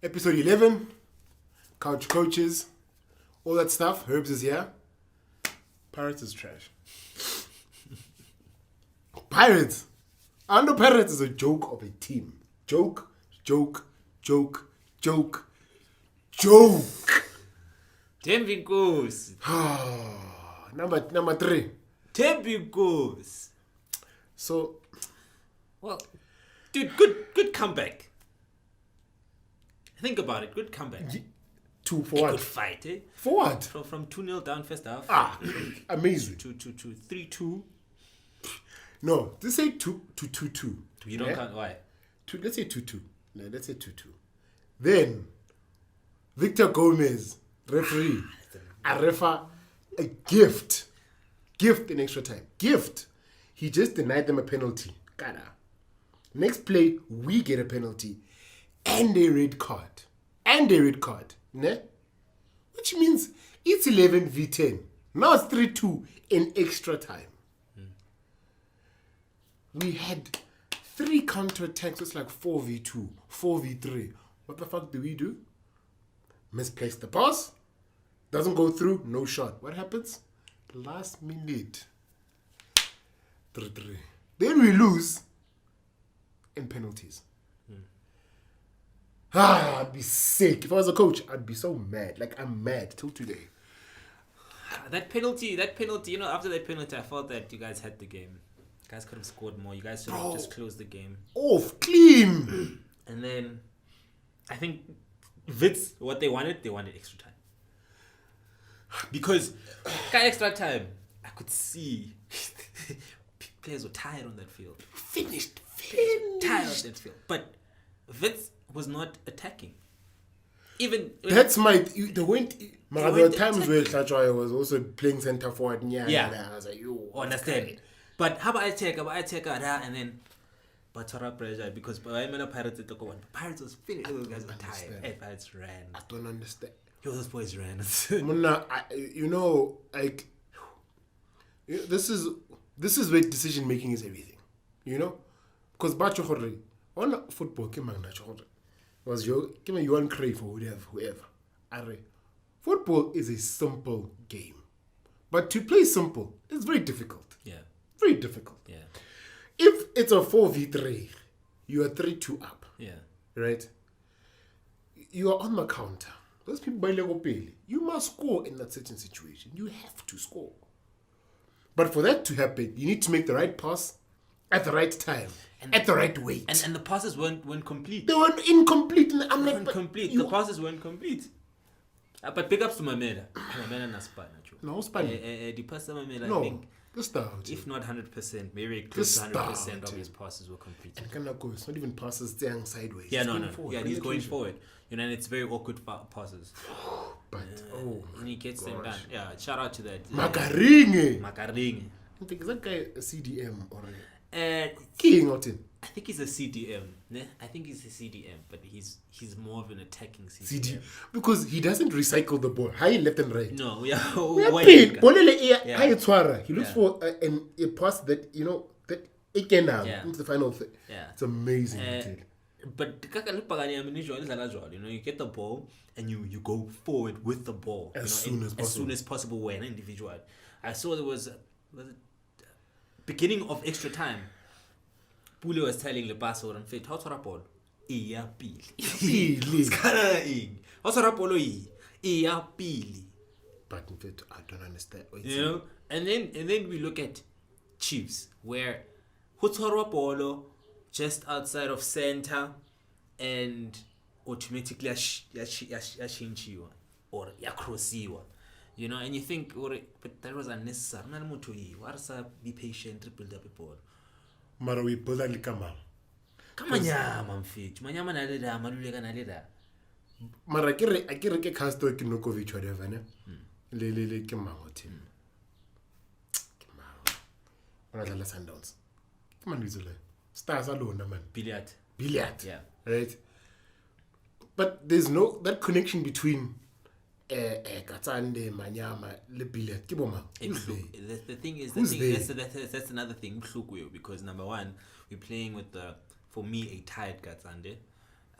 Episode 11, Couch Coaches, all that stuff. Herbs is here. Pirates is trash. Pirates. I know Pirates is a joke of a team. Joke. Tembi goes. Number 3. Tembi goes. So, well, dude, good comeback. Think about it. Good comeback. For a what? Good fight, eh? For what? From 2-0 down first half. Amazing. To 3-2. No, let's say 2-2. You don't count why? Let's say 2-2. No, let's say 2-2. Then, Victor Gomez, referee, a refa, a gift in extra time. Gift. He just denied them a penalty. Kada. Next play, we get a penalty and a red card. Ne? Which means it's 11v10. Now it's 3-2 in extra time. We had 3 counter-attacks. It's like 4v2, 4v3. What the fuck do we do? Misplace the pass. Doesn't go through. No shot. What happens? Last minute. 3-3. Then we lose in penalties. I'd be sick. If I was a coach, I'd be so mad. Like, I'm mad till today. That penalty, after that penalty, I felt that you guys had the game. You guys could have scored more. You guys should have just closed the game. Off, clean. And then, I think, Wits, what they wanted extra time. Because, extra time, I could see players were tired on that field. Finished. Tired on that field. But Wits was not attacking. Even that's there were times where Hlachwaya was also playing centre forward. Yeah. I was like, yo, understand. But how about I take and then Batara pressure because Pirates was finished. Those guys were tired. Hey, Pirates ran. I don't understand. Those boys ran. This is where decision making is everything. Because Bacho on football, was you want crave for whoever. Football is a simple game, but to play simple is very difficult. Yeah, very difficult. Yeah, if it's a 4v3, you are 3-2 up. Yeah, right. You are on the counter. Those people by Lego Pele, you must score in that certain situation. You have to score. But for that to happen, you need to make the right pass at the right time. At the right weight. And the passes weren't complete. They were incomplete. I'm like, complete. The passes weren't complete. But big ups to Mamela. Mamela na Span. No, Span. The pass to Mamela, no, I think, if not 100%, maybe close to 100% of his passes were complete. And Kanako, it's not even passes staying sideways. Yeah, no. Yeah, he's going forward. And it's very awkward passes. But, and he gets them done. Yeah, shout out to that. Makaringe. I think, is that guy a CDM or King or I think he's a CDM. I think he's a CDM, but he's more of an attacking CDM. Because he doesn't recycle the ball. High left and right. No, yeah. He looks for a pass that, that it can have into the final thing. Yeah. It's amazing. But you get the ball and you go forward with the ball. As soon as possible when an individual. I saw there was it beginning of extra time. Pule was telling the pastor and fit, how to ball? Iya pili. How to ball? Iya pili. But in fact, I don't understand. And then we look at Chiefs where Hutorwa Polo just outside of center and automatically yashinchiwa or yakrosiwa. And you think, but that was unnecessary. Be patient, build up a ball. Mara we build like Kamala. Kamanyama mfethu. Manyama naleda, maluleka naleda. Mara akere ke Castro Kinokovic whatever ne. Le ke mango team. Ke mango. Ona dlala Sundowns. Come on Lizole. Stars alone man. Billiard. Yeah. Right? But there's no that connection between Katsande, Manyama, Le Billiard. The thing is, that's another thing, because number one, we're playing with for me, a tired Katsande.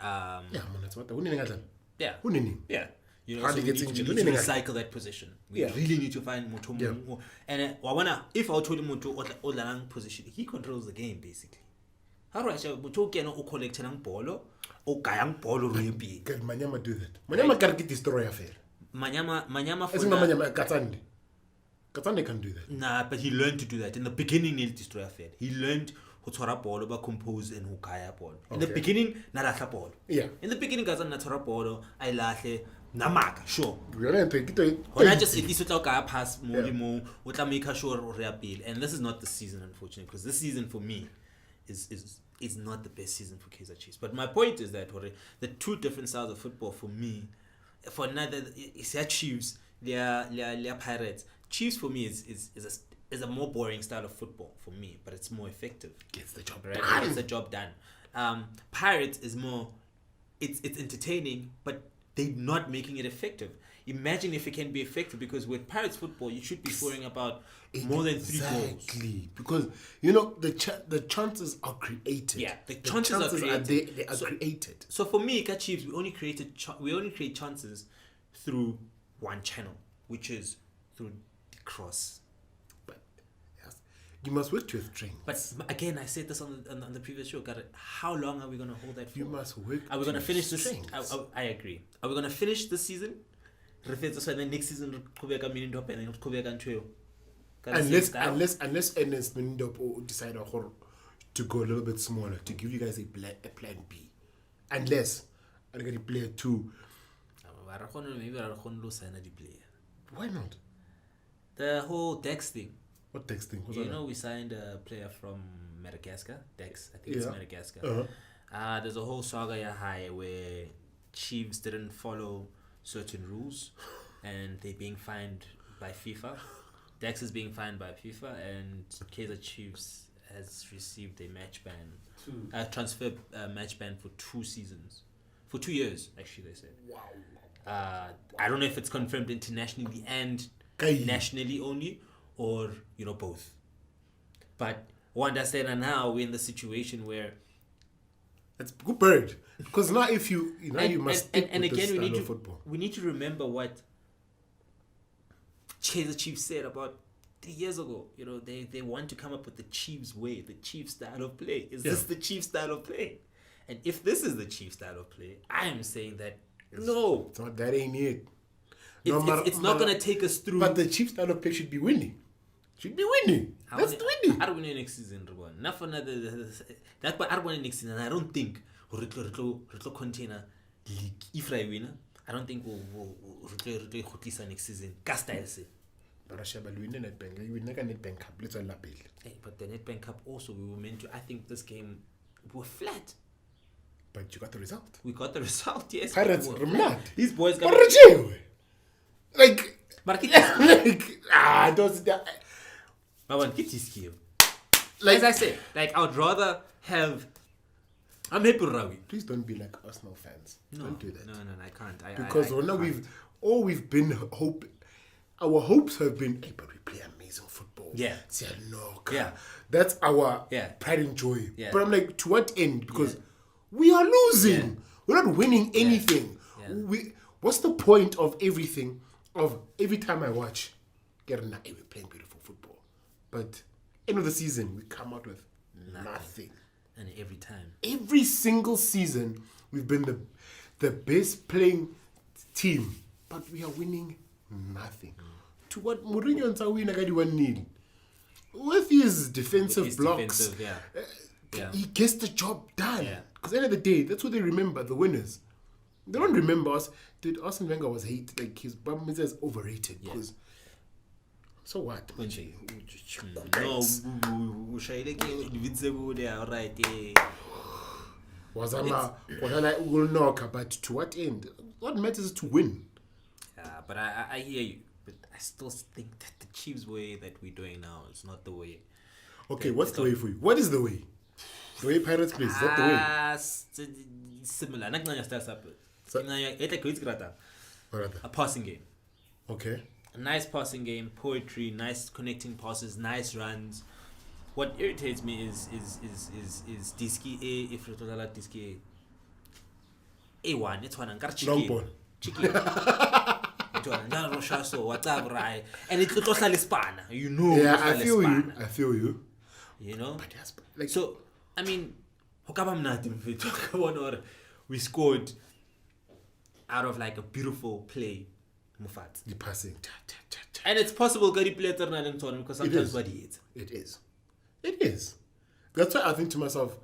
Yeah, man, that's what. Who didn't Yeah. Who didn't? Yeah. You know, Hardly so gets we injured. need to Who didn't? recycle that position. We Yeah. really need to find Mutu. Yeah. And if I told him Mutu Olalang position, he controls the game basically. How do I say Mutu can o collect ang bolo o kayang bolo repi. Can Manyama do that? Manyama can get destroy affair. Manyama Isn't Manyama Katsande? Katsande can do that. Nah, but he learned to do that. In the beginning, he'll destroy affair. He learned how to rap ball, about compose and who kaya ball. In the beginning, narata ball. Yeah. In the beginning, Kazan natora ball, I lahle namaka, sure. When I just at least without kaya pass more, without make sure or reappeal. And this is not the season, unfortunately, because this season for me is not the best season for Kaizer Chiefs. But my point is that the two different styles of football for me, for another, it's Chiefs, they're Pirates. Chiefs for me is a more boring style of football for me, but it's more effective. Gets the job right? done. Gets the job done. Pirates is more, it's entertaining, but they're not making it effective. Imagine if it can be effective, because with Pirates football, you should be scoring about more than 3 goals. Exactly, because you know the chances are created. Yeah, the chances are created. They are created. So for me, Kaizer Chiefs, we only create chances through one channel, which is through the cross. But yes, you must work to your strength. But again, I said this on the previous show. How long are we going to hold that for? You must work. Are we going to finish this? Strengths. I agree. Are we going to finish this season? Then next season, unless Ernest Mendop decide to go a little bit smaller to give you guys a plan B. Unless I'm going to play 2. Why not? The whole Dex thing. What Dex thing? You know, we signed a player from Madagascar. Dex, I think it's Madagascar. There's a whole saga where Chiefs didn't follow certain rules and they're being fined by FIFA. Dex is being fined by FIFA, and Kaizer Chiefs has received a match ban, transfer match ban for 2 seasons. For 2 years, actually, they said. Wow. I don't know if it's confirmed internationally and nationally only, or both. But we understand, and now we're in the situation where it's good bird, because now if you must stick and with again this we need style to of football. We need to remember what Kaizer Chiefs said about 3 years ago. They want to come up with the Chiefs way, the Chiefs style of play. Is this the Chiefs style of play? And if this is the Chiefs style of play, I am saying that no, it's not, that ain't it. It's not gonna take us through. But the Chiefs style of play should be winning. That's winning. I don't win next season, Ruben. Not for another. That's why I don't win next season. And I don't think Ritlo container league. If I win, I don't think we'll Ritlo next season. Castile say. But Rashaba win the Nedbank. You win the Nedbank Cup. Let's all lapel. But the Nedbank Cup also, we were meant to. I think this game we were flat. But you got the result. We got the result. Yes. Pirates mad. These boys got. Like those. Like as I said, I would rather have. I'm happy with Rawi. Please don't be like Arsenal fans. No, don't do that. No, I can't. Because we've been hope. Our hopes have been, hey, but we play amazing football. Yeah. Yeah. That's our pride and joy. Yeah. But I'm like, to what end? Because we are losing. Yeah. We're not winning anything. Yeah. What's the point of everything? Of every time I watch, we're playing beautiful football. But end of the season, we come out with nothing. And every time. Every single season, we've been the best playing team. But we are winning nothing. To what Mourinho and Sawi Nagadi 1-0. With his defensive blocks, he gets the job done. Because at the end of the day, that's what they remember, the winners. They don't remember us. Dude, Arsene Wenger was hated. Like, his bum is overrated. Because so what? No, invincible. They are right. But to what end? What matters is to win. But I hear you. But I still think that the Chiefs way that we're doing now is not the way. Okay, what's the way for you? What is the way? The way Pirates play, is that the way? Similar. A passing game. Okay. A nice passing game, poetry, nice connecting passes, nice runs. What irritates me is Diski A if Rotolala Diski A1 it's one and Long ball. chicken and it's totally spanner, you know. Yeah, I feel you. I feel you. You know. But yes, like So I mean, we scored out of like a beautiful play, Mufat. the passing. And it's possible Gary play because sometimes what he is. It is. It is. That's why I think to myself,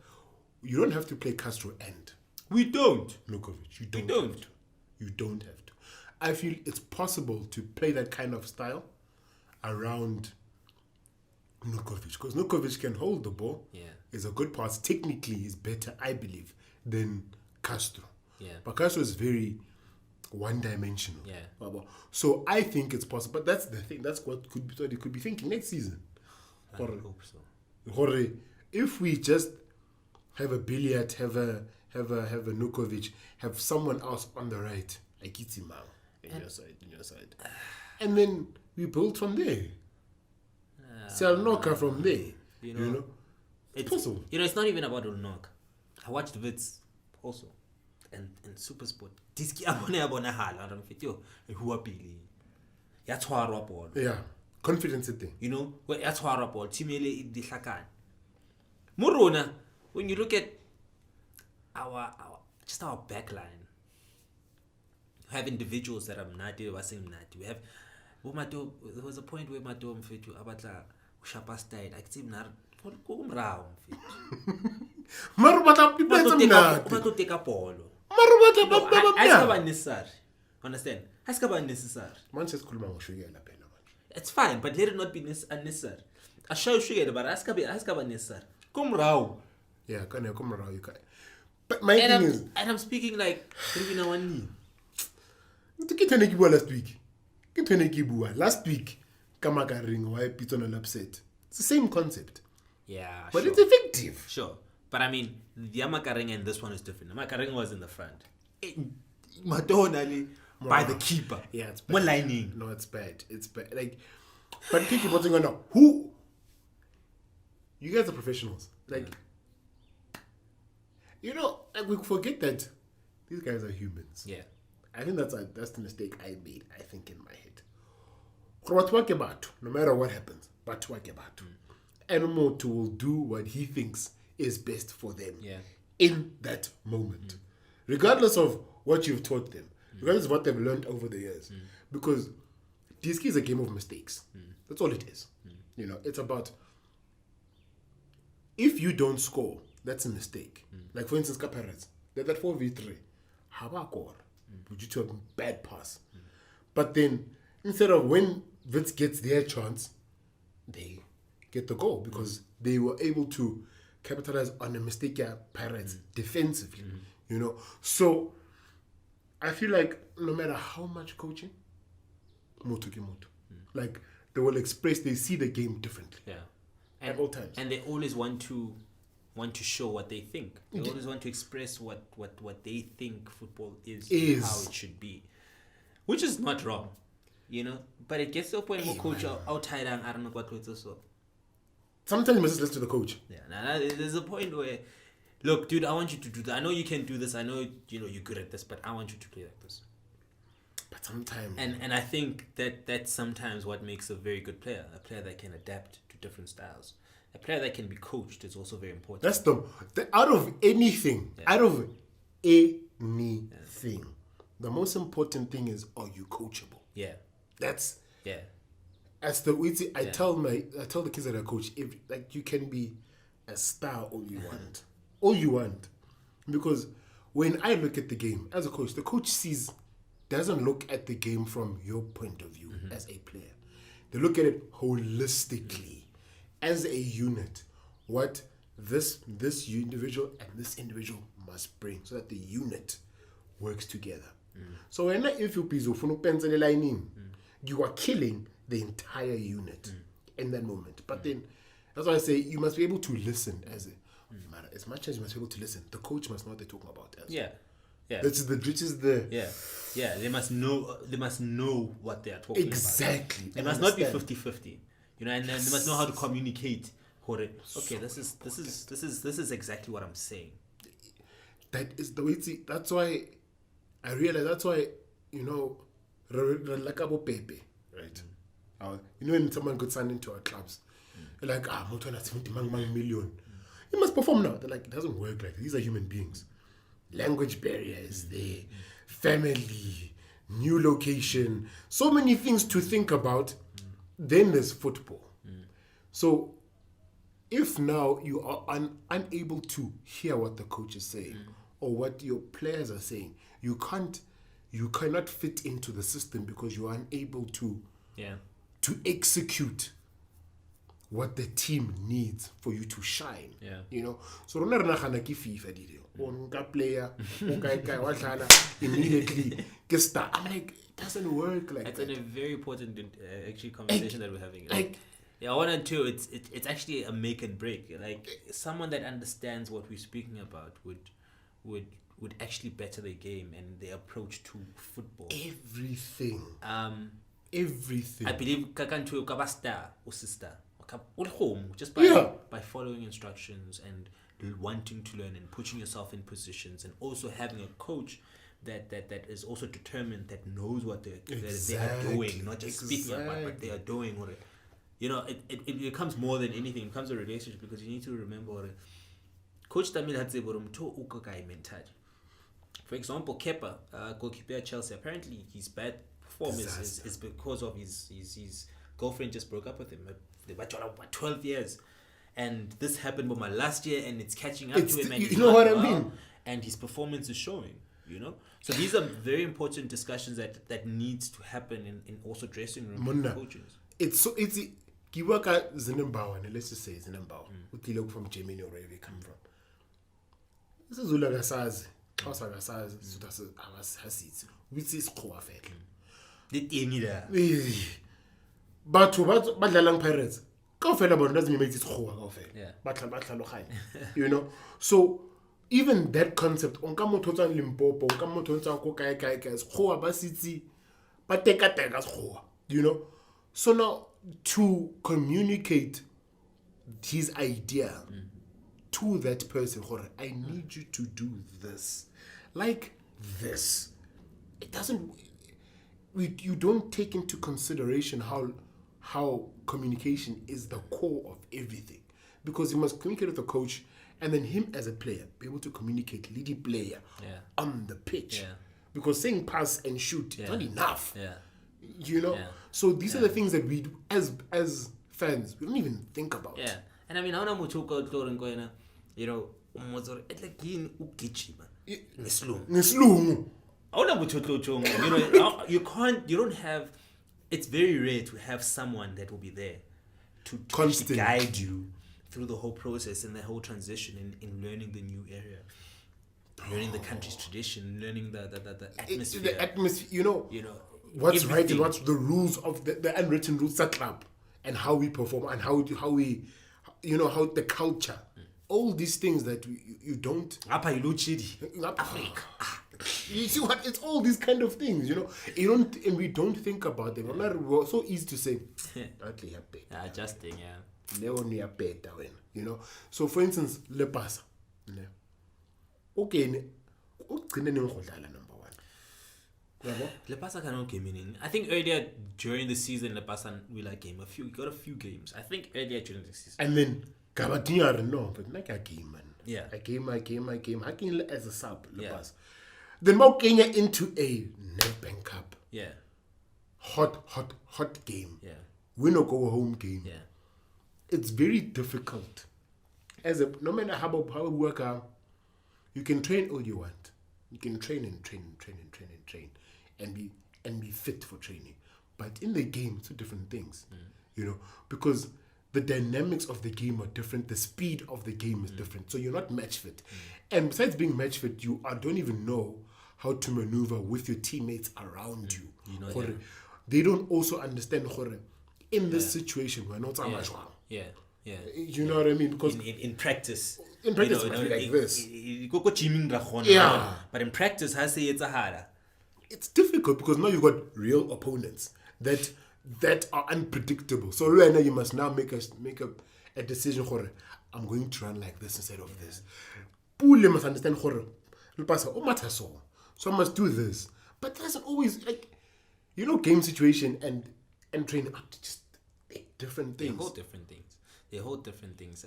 you don't have to play Castro and We don't. Nukovic. You We don't. don't. Have to. You don't have to. I feel it's possible to play that kind of style around Nukovic because Nukovic can hold the ball. Yeah. Is a good pass. Technically, he's better, I believe, than Castro. Yeah. But Castro is very one-dimensional. Yeah. So I think it's possible. But that's the thing. That's what he could be thinking next season. I hope so. Jorge, if we just have a Billiard, have a Nukovic, have someone else on the right, like Itzimau, in your side, and then we build from there. Selnoka from there. You know, it's possible. You know, it's not even about Ulnok. I watched Wits also, and Supersport. Diski abona hala ram fityo huwa pili. Ya tshwarwa ball. Yeah, confidence thing. You know, where ya tshwarwa ball team ele dihlakana. Morona, when you look at our backline, you have individuals that are mnati wasing mnati. We have there was a point where Mato mfethu abatla ushapa style. I see mnar kumrao mfethu. Marubata pipenza mnati. Umato take a ball. Marubata baba Askaba necessary. Understand? Askaba necessary. Manchester kuluma ngoshukela phela manje. It's fine, but let it not be unnecessary. I show you but askaba necessary. Kumrao. Yeah, come around you. But my thing is, and I'm speaking like 3-1. Last week, Kamakaring, why Piton and upset. It's the same concept. Yeah, but sure. It's effective. Sure. But I mean, the Amakaring and this one is different. Amakaring was in the front. Madonna by the keeper. Yeah, it's bad. One lining. No, it's bad. It's bad. Like, but keep what's going on. Who? You guys are professionals. Like, you know, like we forget that these guys are humans. Yeah. I think that's the mistake I made, I think, in my head. No matter what happens, but Enomoto will do what he thinks is best for them in that moment. Regardless of what you've taught them, regardless of what they've learned over the years. Because DSK is a game of mistakes. That's all it is. You know, it's about if you don't score, that's a mistake. Like for instance, Caparez, that 4v3, Habakor, due to a bad pass. But then instead of when Wits gets their chance, they get the goal because they were able to capitalize on a mistake Perez defensively. You know, so I feel like no matter how much coaching, like they will express, they see the game differently. Yeah, at all times, and they always want to show what they think. They always want to express what they think football is how it should be, which is not wrong, you know. But it gets to a point where coach outside and I don't know what it's also. Sometimes you must listen to the coach. Yeah, now there's a point where, look, dude, I want you to do that. I know you can do this. I know you're good at this, but I want you to play like this. But sometimes, and I think that's sometimes what makes a very good player, a player that can adapt to different styles. A player that can be coached is also very important. That's out of anything, the most important thing is, are you coachable? Yeah. That's yeah. As the way I tell the kids that I coach, if like you can be a star all you want, because when I look at the game as a coach, the coach doesn't look at the game from your point of view as a player. They look at it holistically as a unit. What this individual and this individual must bring so that the unit works together. So when if you you are killing the entire unit in that moment. But then that's why I say you must be able to listen as much as you must be able to listen. The coach must know what they're talking about. Yeah. This is the They must know what they are talking about. Exactly. It must not be 50-50. You know, and then they must know how to communicate. Okay, this is exactly what I'm saying. That is the way. That's why I realize that's why, like Abo Pepe, right? When someone got signed into our clubs, they're like, Motona 70 million. You must perform now. They're like, it doesn't work like that. These are human beings. Language barriers, there, family, new location, so many things to think about. Then there's football. So if now you are unable to hear what the coach is saying or what your players are saying, you cannot fit into the system because you are unable to execute what the team needs for you to shine. So rona rena gana ke FIFA dile on ka player o kai wa hlala immediately ke star. I'm like, it doesn't work like it's that. a very important actually conversation that we're having. Yeah, 1 and 2, it's actually a make and break. Like someone that understands what we're speaking about would actually better their game and their approach to football. Everything. I believe Kakantu Kabasta or sister just by following instructions and wanting to learn and putting yourself in positions and also having a coach that is also determined, that knows what they are doing, not just speaking about what they are doing. Or it becomes more than anything. It becomes a relationship because you need to remember Coach Tamil had said mentality. For example, Kepa, goalkeeper at Chelsea, apparently his bad performance is because of his girlfriend just broke up with him. They were 12 years. And this happened with my last year and it's catching up to him. And you know what I mean? And his performance is showing, So these are very important discussions that needs to happen in also dressing room coaches. It's Kiwaka Zinembawa, let's just say Zinembawa. Utilok from Germany or wherever they come from. This is Zula Gassaz, Klausa Gassaz, Hasits, which is Koafet. But Badlalang Pirates, Kaufela but doesn't make it So even that concept, Onkamototan Limpopo, Onkamototan Kokai is Hoa Basiti, but take a tag as Hoa, So now to communicate his idea to that person, I need you to do this. Like this. It doesn't. You don't take into consideration how communication is the core of everything, because you must communicate with the coach and then him as a player be able to communicate lead the player on the pitch, because saying pass and shoot is not enough. So these are the things that we as fans we don't even think about. And I mean, how much it's like you don't have. It's very rare to have someone that will be there to guide you through the whole process and the whole transition in learning the new area, learning the country's tradition, learning the atmosphere. The atmosphere, what's everything. Right and what's the rules of the unwritten rules of the club and how we perform and how we how the culture. All these things that you don't. You see what? It's all these kind of things, You don't, and we don't think about them. We're so easy to say. Adjusting, So, for instance, Le Pasa. Okay, number one. Le Pasa cannot game in. I think earlier during the season, Le Pasa we game got a few games. I think earlier during the season. And then Gabatiar, no, but like a game, man. I came. I came as a sub, Le Pasa. Then more Kenya into a Nedbank Cup. Hot game. Win or go home game. It's very difficult. No matter how we work out, you can train all you want. You can train and be fit for training. But in the game, it's two different things. Because the dynamics of the game are different. The speed of the game is different. So you're not match fit. And besides being match fit, you don't even know how to maneuver with your teammates around you. They don't also understand in this situation we're not you know what I mean? Because in practice it be like this. But in practice it's difficult because now you've got real opponents that are unpredictable. So right now you must now make a decision. I'm going to run like this instead of this. Pule must understand so I must do this. But that's always like, game situation and training are just different things. They hold different things.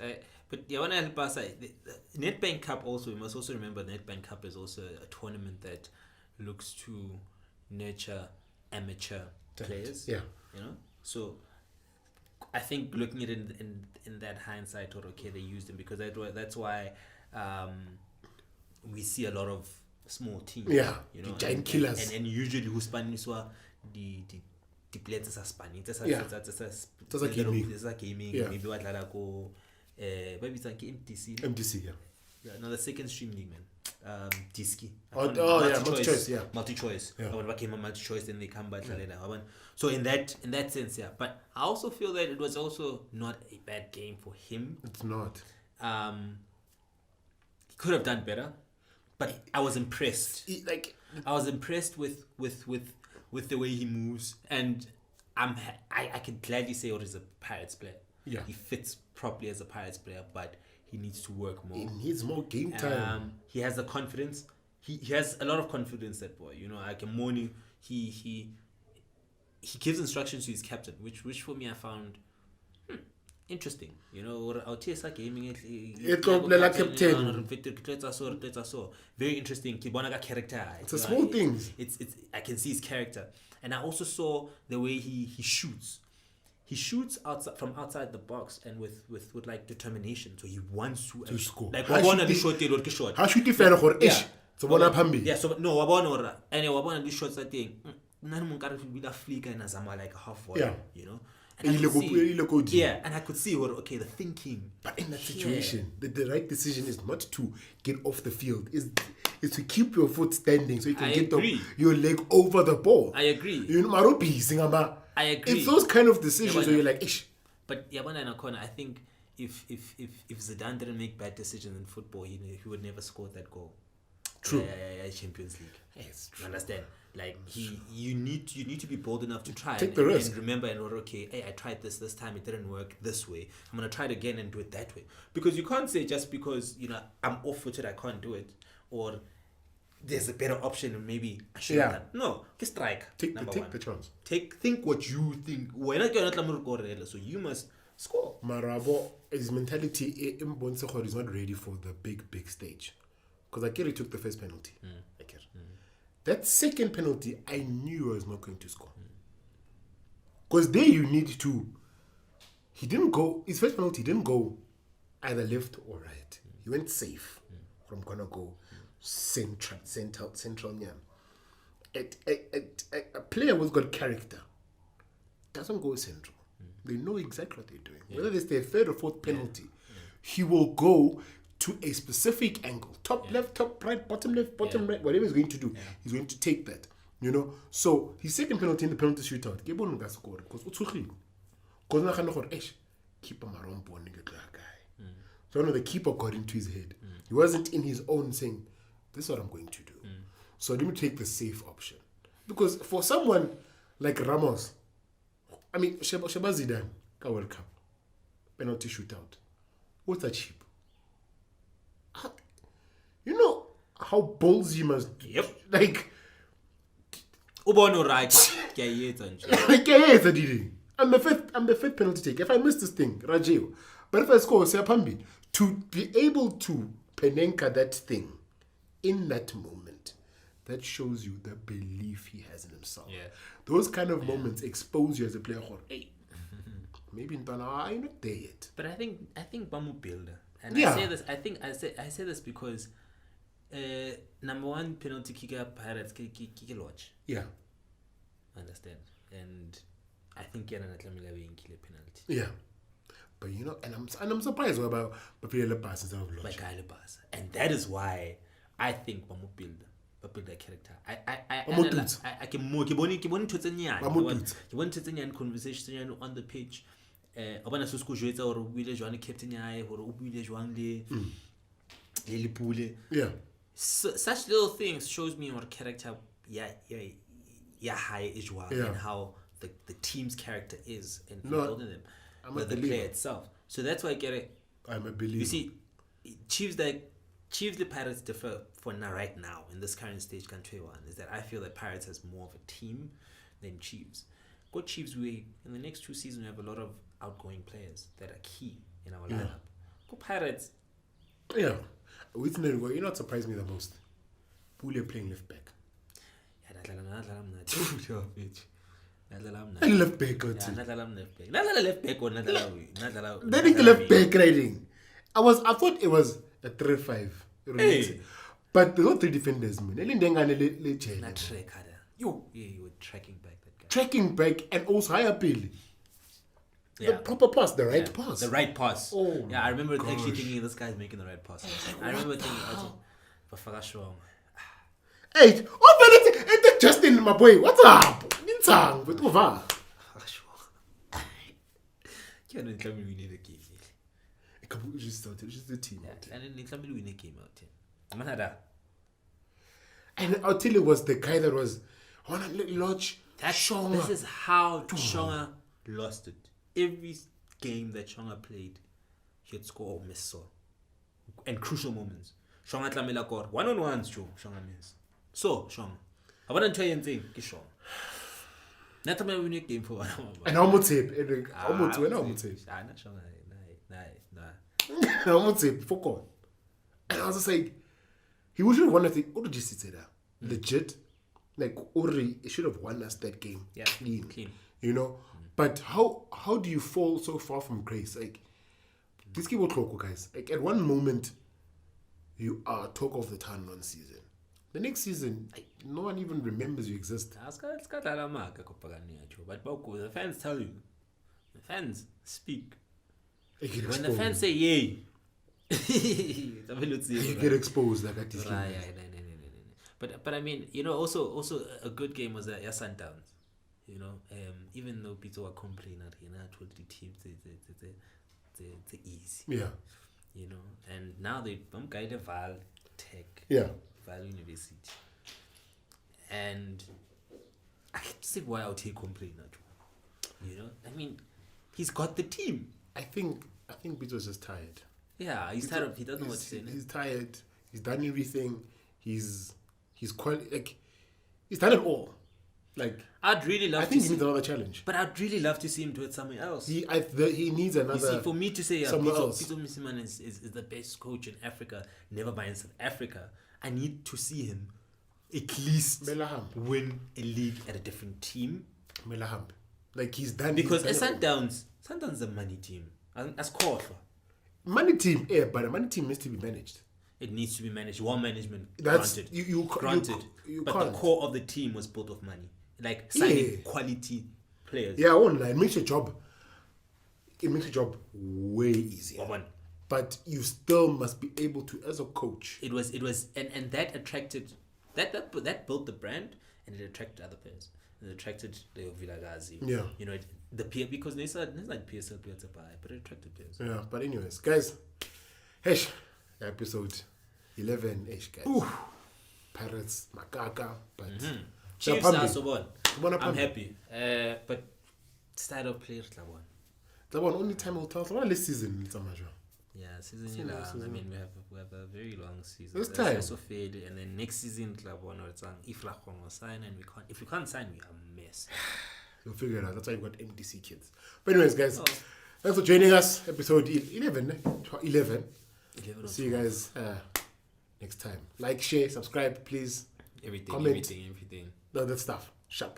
But yeah, when I help us, the Nedbank Cup also, we must also remember Nedbank Cup is also a tournament that looks to nurture amateur players. Yeah. So I think looking at it in that hindsight, or okay, they used them because that's why we see a lot of small teams. Yeah, the giant killers. And usually who Spanish were the players are Spanish. That's gaming. Yeah. Maybe what like maybe it's like MTC, yeah. Yeah, no, the second stream league, man. Diski. Multi-choice, yeah. Multi-choice. Yeah. When I came on multi-choice, then they come back later. So in that sense, yeah. But I also feel that it was also not a bad game for him. It's not. He could have done better, but I was impressed. I was impressed with the way he moves, and I can gladly say what is a Pirates player. Yeah. He fits properly as a Pirates player, but he needs to work more. He needs more game time. He has the confidence. He has a lot of confidence, that boy. Like a morning, he gives instructions to his captain, which for me I found interesting. Our TSA gaming captain. Very interesting. Character. It's a small things. It's I can see his character, and I also saw the way he shoots. He shoots from outside the box and with like determination. So he wants to score. Like How shoot the fair for ish? So one up hambi. Yeah. So no, wabona and wabona these shots. I think none mun kare with a flicker and azama like half wall. Yeah. And I could see okay, the thinking. But in that situation, the right decision is not to get off the field. Is to keep your foot standing so you can get your leg over the ball. I agree. I agree. It's those kind of decisions where you're like, ish. But I think if Zidane didn't make bad decisions in football, he would never score that goal. True. Champions League. Yes, true. You understand? Like you need to be bold enough to try. Take the risk. And remember, okay, hey, I tried this time, it didn't work this way. I'm gonna try it again and do it that way. Because you can't say just because I'm off-footed, I can't do it, or there's a better option and maybe I should have done. No, just strike. Take the chance. Think what you think. So you must score. Marabo, his mentality is not ready for the big stage. Because Akiri took the first penalty. That second penalty, I knew I was not going to score. Because there you need to. He didn't go. His first penalty didn't go either left or right. He went safe. From gonna go central. A player who's got character doesn't go central. They know exactly what they're doing. Whether it's their third or fourth penalty, he will go to a specific angle. Top left, top right, bottom left, bottom right, whatever he's going to do, he's going to take that. So his second penalty in the penalty shootout, because keeper marombo guy. So the keeper got into his head. He wasn't in his own saying, this is what I'm going to do. So let me take the safe option. Because for someone like Ramos, I mean, Sheba Zidane, World Cup, penalty shootout, what's that cheap? You know how ballsy you must. Yep. Like. Ubono right. I'm the fifth penalty take. If I miss this thing, Rajeo. But if I score, Sepambi, to be able to penenka that thing in that moment, that shows you the belief he has in himself. Yeah. Those kind of moments expose you as a player. Hey, maybe in Tana, you're not there yet. But I think Bamu builder. And I say this. I say this because number one penalty kicker Pirates kick watch. Yeah. Understand? And I think Yana Natlamila will kill a penalty. Yeah. But and I'm surprised about Papilla passes out of Like and that is why I think Bamu builder. Build that character. I can more. He wanted to conversation on the pitch. Abana so sco jwetsa hore o buile jwane captain ya hae hore o buile jwang le Lipule. Yeah. Such little things shows me what character high is and how the team's character is in building them. I'm a the player itself. So that's why I get it. I'm a believer. You see, Chiefs like Chiefs the Pirates differ for now, right now, in this current stage, country one, is that I feel that Pirates has more of a team than Chiefs. Go Chiefs, in the next 2 seasons, we have a lot of outgoing players that are key in our lineup. Go Pirates. Yeah. With Nengo, you know what surprised me the most? Pule playing left back. And left back, Then the left back riding. I thought it was a 3-5. Hey. But there's not 3 defenders, man. You were tracking back that guy. Tracking back and also higher appeal. Yeah. The proper pass, the right pass. The right pass. Oh, yeah, I remember actually thinking this guy's making the right pass. I remember thinking, but for that show. Hey, oh, Justin, my boy, what's up? Nintang, but over. Can't tell me we need a game. Just the team. Yeah, and then tell me we need a game out here. And I'll tell you, was the guy that was on a little lodge. This is how Shonga lost it. Every game that Shonga played, he'd score or miss so. And crucial moments. Shonga tlamela kor. 1-on-1s, Shonga miss. So, Shonga. I want to tell you anything, Shonga. Not to win a game for 1 hour. And how much tape? How much tape? Not Shonga. Nah. How much tape? Fuck on. And I was just like, he would have won, I think. What did you say there? Legit. Like, Uri should have won us that game. Yeah, clean. You know? But how do you fall so far from grace? Like, this game was local, guys. Like, at one moment, you are talk of the town one season. The next season, no one even remembers you exist. But the fans tell you. The fans speak. When the fans say yay, you get exposed like at this game. But I mean, you know, also a good game was at Sundowns. You know, even though people are complaining, I told the teams the easy. Yeah. You know, and now they guide Val Tech. Yeah. Val University. And I can see why I would take complain at all. You know, I mean, he's got the team. I think Bito's just tired. Yeah, he's tired of. He doesn't know what to say. He's tired. He's done everything. He's done it all. Like, I'd really love. I think he needs another challenge. But I'd really love to see him do it somewhere else. He needs another. You see, for me to say Pito Misiman is the best coach in Africa, never by in South Africa, I need to see him at least win a league at a different team. Like, he's done. Because Sundowns is a money team. As core. Money team, yeah, but a money team needs to be managed. It needs to be managed. One management. That's granted. granted. But the core of the team was built of money. Like signing quality players. Yeah, I won't lie. It makes your job way easier. But you still must be able to, as a coach. It was and that attracted that built the brand, and it attracted other players. It attracted the Vilagazi. Yeah. You know, the peer, because there's like PSL players to buy, but it attracted players. Yeah, but anyways, guys, episode 11-ish, guys. Ooh. Pirates, Makaka, but Chiefs are so bon. I'm happy. But start of players the one only time will tell. So this season, yeah, season long. I mean, we have a very long season. This time also fade, and then next season, if will sign, and if we can't sign, we are a mess. You'll figure it out. That's why you've got MDC kids. But anyways, guys, thanks for joining us. Episode 11. See you guys next time. Like, share, subscribe, please. Everything. Comment. Everything. No, that stuff. Sharp.